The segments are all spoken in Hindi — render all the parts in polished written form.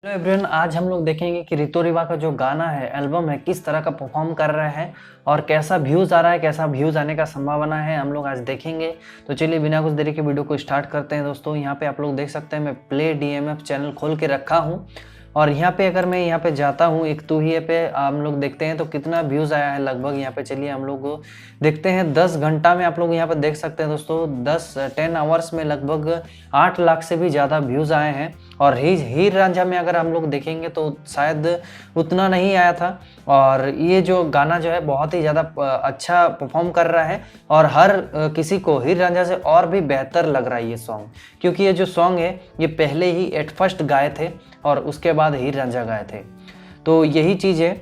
हेलो एवरीवन, आज हम लोग देखेंगे कि रितो रिवा का जो गाना है, एल्बम है, किस तरह का परफॉर्म कर रहा है और कैसा व्यूज़ आ रहा है, कैसा व्यूज़ आने का संभावना है, हम लोग आज देखेंगे। तो चलिए बिना कुछ देरी के वीडियो को स्टार्ट करते हैं। दोस्तों यहाँ पे आप लोग देख सकते हैं मैं प्ले डीएमएफ चैनल खोल के रखा हूँ और यहाँ पे अगर मैं यहाँ पे जाता हूँ एक तू ही पे हम लोग देखते हैं तो कितना व्यूज़ आया है लगभग। यहाँ पे चलिए हम लोग देखते हैं 10 घंटा में आप लोग यहाँ पे देख सकते हैं दोस्तों 10 आवर्स में लगभग 8 लाख से भी ज़्यादा व्यूज़ आए हैं। और हीर रांझा में अगर हम लोग देखेंगे तो शायद उतना नहीं आया था। और ये जो गाना जो है बहुत ही ज़्यादा अच्छा परफॉर्म कर रहा है और हर किसी को हीर रांझा से और भी बेहतर लग रहा है ये सॉन्ग, क्योंकि ये जो सॉन्ग है ये पहले ही एट फर्स्ट गाए थे और उसके बाद हीर रांझा गाए थे। तो यही चीज़ है।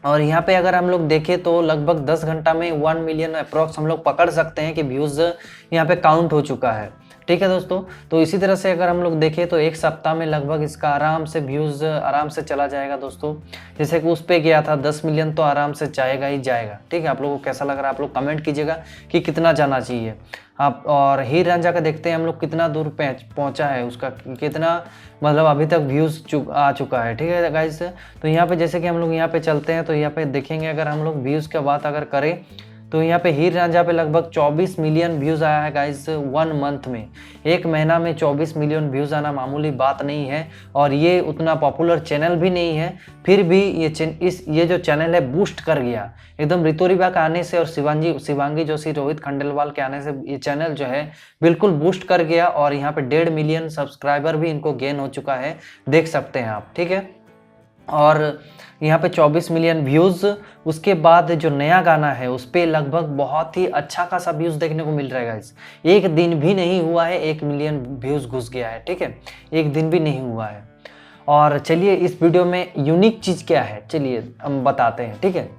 और यहाँ पे अगर हम लोग देखें तो लगभग 10 घंटा में 1 मिलियन अप्रॉक्स हम लोग पकड़ सकते हैं कि व्यूज़ यहाँ पे काउंट हो चुका है। ठीक है दोस्तों, तो इसी तरह से अगर हम लोग देखें तो एक सप्ताह में लगभग इसका आराम से व्यूज़ आराम से चला जाएगा दोस्तों। जैसे कि उस पे गया था 10 मिलियन तो आराम से जाएगा ही जाएगा। ठीक है, आप लोगों को कैसा लग रहा है आप लोग कमेंट कीजिएगा कि कितना जाना चाहिए आप। और हीर रांझा का देखते हैं हम लोग कितना दूर पहुंचा है, उसका कितना मतलब अभी तक व्यूज़ आ चुका है। ठीक है गाइस, तो यहाँ पे जैसे कि हम लोग यहाँ पे चलते हैं तो यहाँ पे देखेंगे अगर हम लोग व्यूज़ की बात अगर करें तो यहाँ पे हीर रांझा पे लगभग 24 मिलियन व्यूज़ आया है गाइस 1 मंथ में। एक महीना में 24 मिलियन व्यूज़ आना मामूली बात नहीं है और ये उतना पॉपुलर चैनल भी नहीं है। फिर भी ये जो चैनल है बूस्ट कर गया एकदम रितो रिवा का आने से और शिवांगी जोशी रोहित खंडेलवाल के आने से ये चैनल जो है बिल्कुल बूस्ट कर गया और यहाँ पे 1.5 मिलियन सब्सक्राइबर भी इनको गेन हो चुका है, देख सकते हैं आप। ठीक है, और यहाँ पे 24 मिलियन व्यूज़। उसके बाद जो नया गाना है उस पर लगभग बहुत ही अच्छा खासा व्यूज़ देखने को मिल रहा है गाइस। एक दिन भी नहीं हुआ है 1 मिलियन व्यूज़ घुस गया है। ठीक है, एक दिन भी नहीं हुआ है। और चलिए इस वीडियो में यूनिक चीज़ क्या है चलिए हम बताते हैं। ठीक है,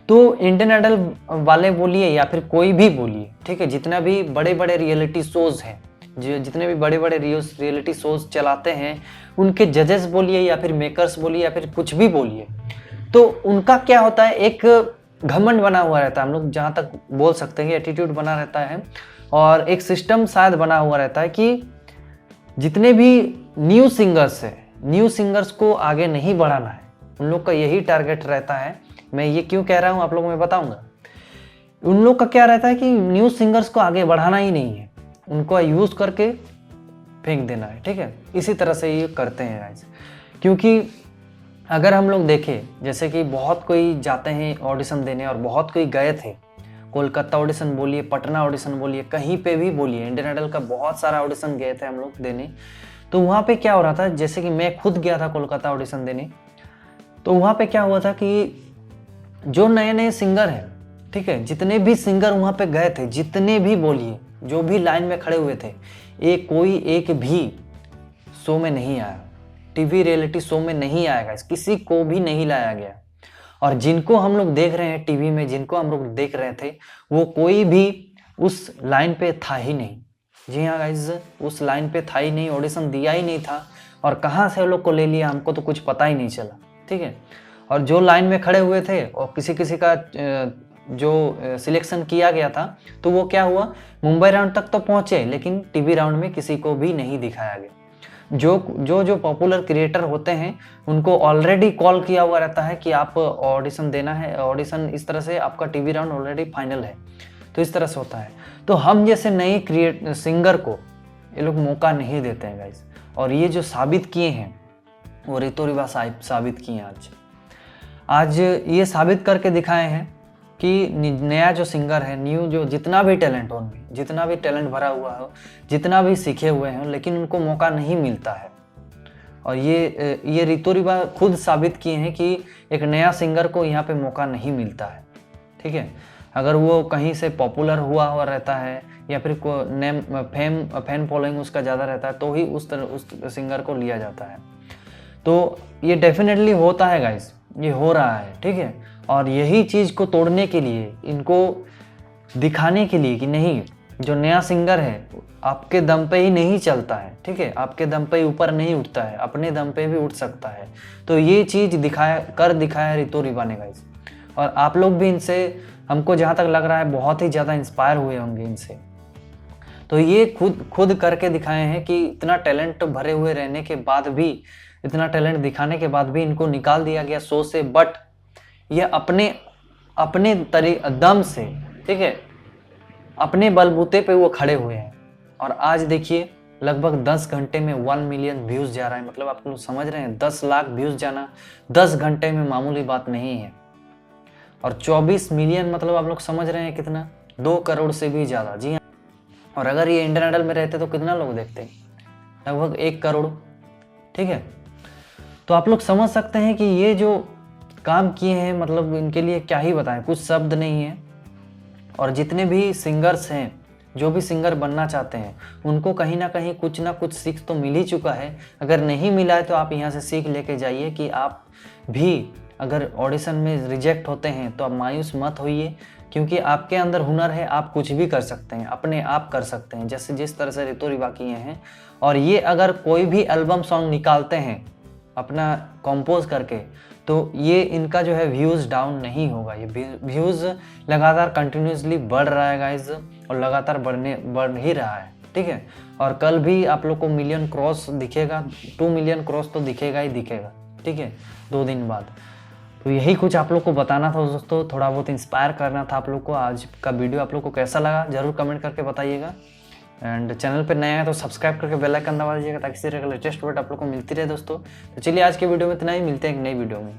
तो इंडियन आइडल वाले बोलिए या फिर कोई भी बोलिए, ठीक है, जितना भी बड़े बड़े रियलिटी शोज़ हैं, जितने भी बड़े बड़े रियलिटी शोज चलाते हैं, उनके जजेस बोलिए या फिर मेकर्स बोलिए या फिर कुछ भी बोलिए, तो उनका क्या होता है एक घमंड बना हुआ रहता है, हम लोग जहाँ तक बोल सकते हैं एटीट्यूड बना रहता है और एक सिस्टम शायद बना हुआ रहता है कि जितने भी न्यू सिंगर्स को आगे नहीं बढ़ाना है, उन लोग का यही टारगेट रहता है। मैं ये क्यों कह रहा हूँ आप लोगों को मैं बताऊँगा। उन लोग का क्या रहता है कि न्यू सिंगर्स को आगे बढ़ाना ही नहीं है, उनको यूज़ करके फेंक देना है। ठीक है, इसी तरह से ये करते हैं गाइस। क्योंकि अगर हम लोग देखें जैसे कि बहुत कोई जाते हैं ऑडिशन देने और बहुत कोई गए थे, कोलकाता ऑडिशन बोलिए, पटना ऑडिशन बोलिए, कहीं पे भी बोलिए, इंडियन आइडल का बहुत सारा ऑडिशन गए थे हम लोग देने। तो वहाँ पे क्या हो रहा था, जैसे कि मैं खुद गया था कोलकाता ऑडिशन देने, तो वहाँ पे क्या हुआ था कि जो नए नए सिंगर हैं, ठीक है, जितने भी सिंगर वहाँ पे गए थे, जितने भी बोलिए जो भी लाइन में खड़े हुए थे, कोई एक भी शो में नहीं आया, टीवी रियलिटी शो में नहीं आएगा, किसी को भी नहीं लाया गया। और जिनको हम लोग देख रहे हैं टीवी में, जिनको हम लोग देख रहे थे, वो कोई भी उस लाइन पे था ही नहीं। जी हाँ गाइज, उस लाइन पे था ही नहीं, ऑडिशन दिया ही नहीं था और कहाँ से लोग को ले लिया हमको तो कुछ पता ही नहीं चला। ठीक है, और जो लाइन में खड़े हुए थे और किसी किसी का जो सिलेक्शन किया गया था तो वो क्या हुआ, मुंबई राउंड तक तो पहुंचे लेकिन टीवी राउंड में किसी को भी नहीं दिखाया गया। जो पॉपुलर क्रिएटर होते हैं उनको ऑलरेडी कॉल किया हुआ रहता है कि आप ऑडिशन देना है, ऑडिशन इस तरह से आपका टीवी राउंड ऑलरेडी फाइनल है। तो इस तरह से होता है। तो हम जैसे नए सिंगर को ये लोग मौका नहीं देते हैं गाइस, और ये जो साबित किए हैं वो रितो रिवा साबित किए हैं। आज ये साबित करके दिखाए हैं कि नया जो सिंगर है, न्यू जो जितना भी टैलेंट हो उनमें, जितना भी टैलेंट भरा हुआ हो, जितना भी सीखे हुए हैं, लेकिन उनको मौका नहीं मिलता है। और ये रितो रिवा खुद साबित किए हैं कि एक नया सिंगर को यहाँ पे मौका नहीं मिलता है। ठीक है, अगर वो कहीं से पॉपुलर हुआ रहता है या फिर फैन फॉलोइंग उसका ज़्यादा रहता है तो ही उस सिंगर को लिया जाता है। तो ये डेफिनेटली होता है गाइस, ये हो रहा है। ठीक है, और यही चीज़ को तोड़ने के लिए, इनको दिखाने के लिए कि नहीं, जो नया सिंगर है आपके दम पे ही नहीं चलता है। ठीक है, आपके दम पे ही ऊपर नहीं उठता है, अपने दम पे भी उठ सकता है। तो ये चीज़ दिखाया रितो रिवा ने गाइस। और आप लोग भी इनसे, हमको जहाँ तक लग रहा है, बहुत ही ज़्यादा इंस्पायर हुए होंगे इनसे। तो ये खुद करके दिखाए हैं कि इतना टैलेंट भरे हुए रहने के बाद भी इतना टैलेंट दिखाने के बाद भी इनको निकाल दिया गया शो से। बट ये अपने अपने दम से, ठीक है, अपने बलबूते पे वो खड़े हुए हैं। और आज देखिए लगभग 10 घंटे में 1 मिलियन व्यूज जा रहा है। मतलब आप लोग समझ रहे हैं 10 लाख व्यूज जाना 10 घंटे में मामूली बात नहीं है। और 24 मिलियन मतलब आप लोग समझ रहे हैं कितना, 2 करोड़ से भी ज़्यादा। जी हाँ। और अगर ये इंडियन आइडल में रहते तो कितना लोग देखते, लगभग 1 करोड़, ठीक है। तो आप लोग समझ सकते हैं कि ये जो काम किए हैं, मतलब इनके लिए क्या ही बताएं, कुछ शब्द नहीं है। और जितने भी सिंगर्स हैं, जो भी सिंगर बनना चाहते हैं, उनको कहीं ना कहीं कुछ ना कुछ सीख तो मिल ही चुका है। अगर नहीं मिला है तो आप यहाँ से सीख लेके जाइए कि आप भी अगर ऑडिशन में रिजेक्ट होते हैं तो आप मायूस मत होइए, क्योंकि आपके अंदर हुनर है, आप कुछ भी कर सकते हैं, अपने आप कर सकते हैं, जैसे जिस तरह से ऋतु रिवा किए हैं। और ये अगर कोई भी एल्बम सॉन्ग निकालते हैं अपना कंपोज करके, तो ये इनका जो है व्यूज़ डाउन नहीं होगा। ये व्यूज़ लगातार कंटिन्यूसली बढ़ रहा है गाइज, और लगातार बढ़ ही रहा है, ठीक है। और कल भी आप लोग को मिलियन क्रॉस दिखेगा, 2 मिलियन क्रॉस तो दिखेगा ही दिखेगा, ठीक है, 2 दिन बाद। तो यही कुछ आप लोग को बताना था दोस्तों, थोड़ा बहुत इंस्पायर करना था आप लोग को। आज का वीडियो आप लोग को कैसा लगा ज़रूर कमेंट करके बताइएगा। एंड चैनल पर नया है तो सब्सक्राइब करके बेल आइकन दबा दीजिएगा, ताकि इसी तरह का लेटेस्ट अपडेट आप लोग को मिलती रहे दोस्तों। तो चलिए आज के वीडियो में इतना ही, मिलते हैं एक नई वीडियो में।